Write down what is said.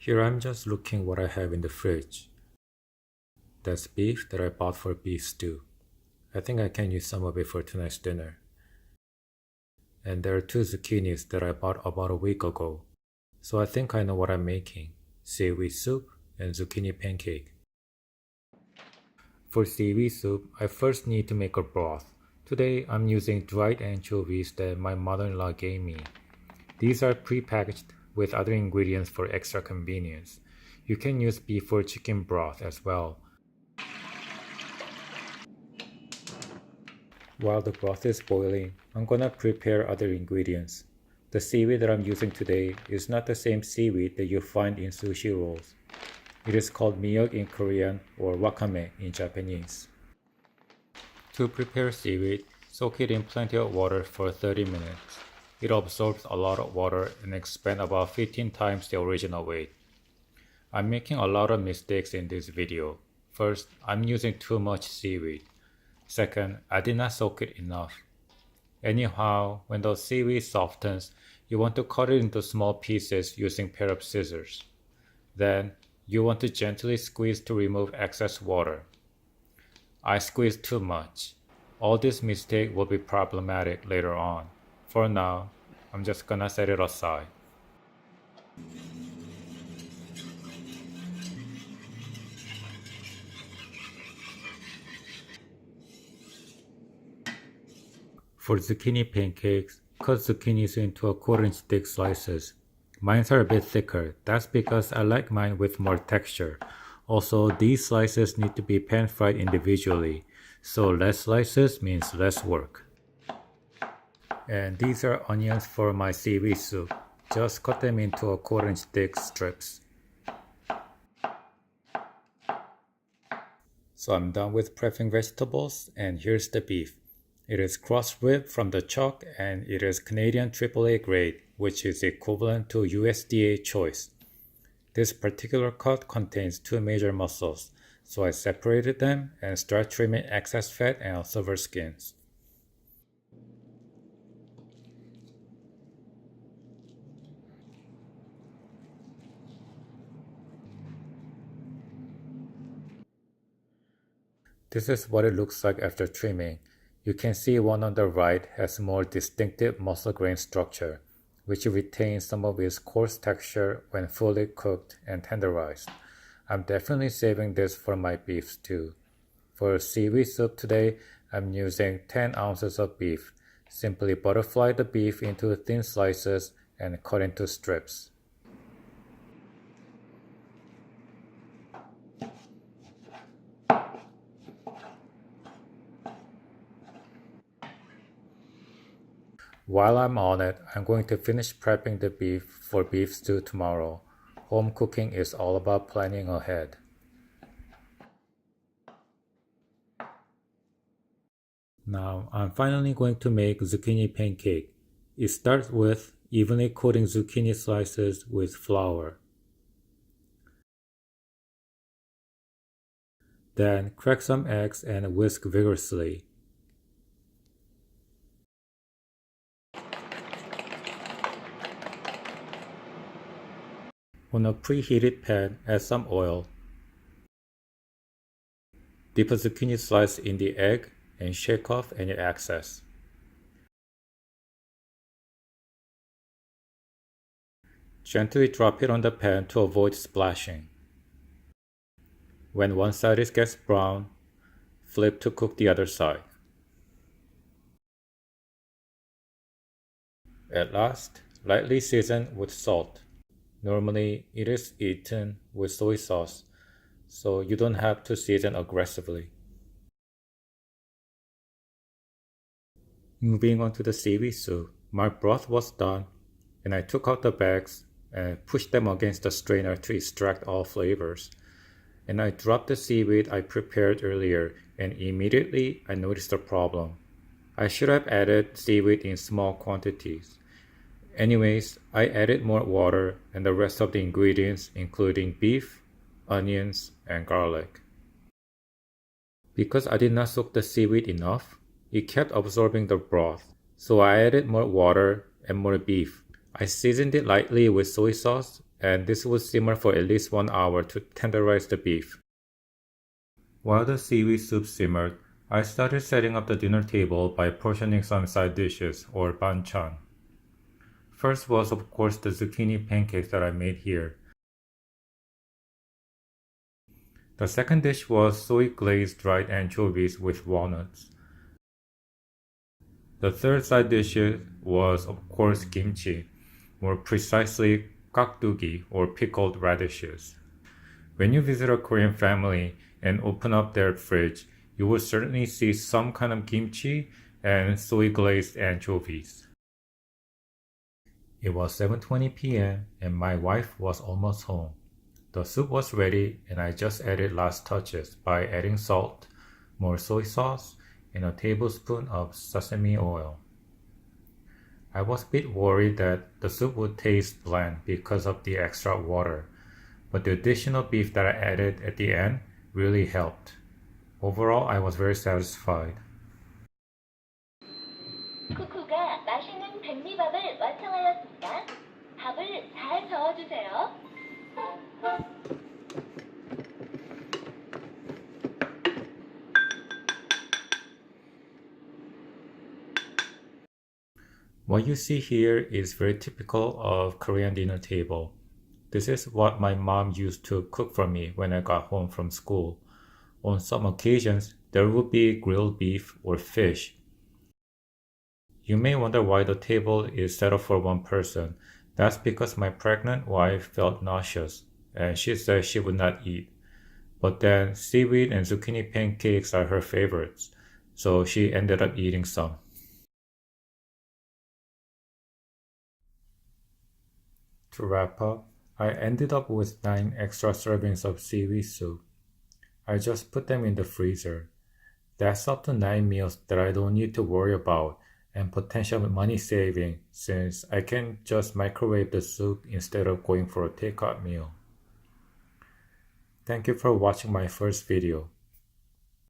Here I'm just looking what I have in the fridge. That's beef that I bought for beef stew. I think I can use some of it for tonight's dinner. And there are two zucchinis that I bought about a week ago. So I think I know what I'm making. Seaweed soup and zucchini pancake. For seaweed soup, I first need to make a broth. Today I'm using dried anchovies that my mother-in-law gave me. These are pre-packaged with other ingredients for extra convenience. You can use beef or chicken broth as well. While the broth is boiling, I'm gonna prepare other ingredients. The seaweed that I'm using today is not the same seaweed that you find in sushi rolls. It is called miyeok in Korean or wakame in Japanese. To prepare seaweed, soak it in plenty of water for 30 minutes. It absorbs a lot of water and expands about 15 times the original weight. I'm making a lot of mistakes in this video. First, I'm using too much seaweed. Second, I did not soak it enough. Anyhow, when the seaweed softens, you want to cut it into small pieces using pair of scissors. Then, you want to gently squeeze to remove excess water. I squeezed too much. All this mistake will be problematic later on. For now, I'm just gonna set it aside. For zucchini pancakes, cut zucchinis into a quarter-inch thick slices. Mine are a bit thicker. That's because I like mine with more texture. Also, these slices need to be pan-fried individually, so less slices means less work. And these are onions for my seaweed soup. Just cut them into a quarter-inch thick strips. So I'm done with prepping vegetables, and here's the beef. It is cross-ribbed from the chuck and it is Canadian AAA grade, which is equivalent to USDA choice. This particular cut contains two major muscles, so I separated them and start trimming excess fat and silver skins. This is what it looks like after trimming. You can see one on the right has more distinctive muscle grain structure, which retains some of its coarse texture when fully cooked and tenderized. I'm definitely saving this for my beef stew. For seaweed soup today, I'm using 10 ounces of beef. Simply butterfly the beef into thin slices and cut into strips. While I'm on it, I'm going to finish prepping the beef for beef stew tomorrow. Home cooking is all about planning ahead. Now, I'm finally going to make zucchini pancake. It starts with evenly coating zucchini slices with flour. Then crack some eggs and whisk vigorously. On a preheated pan, add some oil. Dip a zucchini slice in the egg and shake off any excess. Gently drop it on the pan to avoid splashing. When one side gets brown, flip to cook the other side. At last, lightly season with salt. Normally, it is eaten with soy sauce, so you don't have to season aggressively. Moving on to the seaweed soup, my broth was done, and I took out the bags and pushed them against the strainer to extract all flavors. And I dropped the seaweed I prepared earlier, and immediately I noticed a problem. I should have added seaweed in small quantities. Anyways, I added more water and the rest of the ingredients including beef, onions, and garlic. Because I did not soak the seaweed enough, it kept absorbing the broth, so I added more water and more beef. I seasoned it lightly with soy sauce and this would simmer for at least 1 hour to tenderize the beef. While the seaweed soup simmered, I started setting up the dinner table by portioning some side dishes, or banchan. First was of course the zucchini pancakes that I made here. The second dish was soy glazed dried anchovies with walnuts. The third side dish was of course kimchi, more precisely kakdugi or pickled radishes. When you visit a Korean family and open up their fridge, you will certainly see some kind of kimchi and soy glazed anchovies. It was 7:20 p.m. and my wife was almost home. The soup was ready and I just added last touches by adding salt, more soy sauce, and a tablespoon of sesame oil. I was a bit worried that the soup would taste bland because of the extra water, but the additional beef that I added at the end really helped. Overall, I was very satisfied. 쿠쿠가 맛있는 백미밥을 완성하였습니다. 밥을 잘 저어주세요. What you see here is very typical of Korean dinner table. This is what my mom used to cook for me when I got home from school. On some occasions, there would be grilled beef or fish. You may wonder why the table is set up for one person. That's because my pregnant wife felt nauseous and she said she would not eat. But then seaweed and zucchini pancakes are her favorites, so she ended up eating some. To wrap up, I ended up with 9 extra servings of seaweed soup. I just put them in the freezer. That's up to 9 meals that I don't need to worry about and potential money saving since I can just microwave the soup instead of going for a takeout meal. Thank you for watching my first video.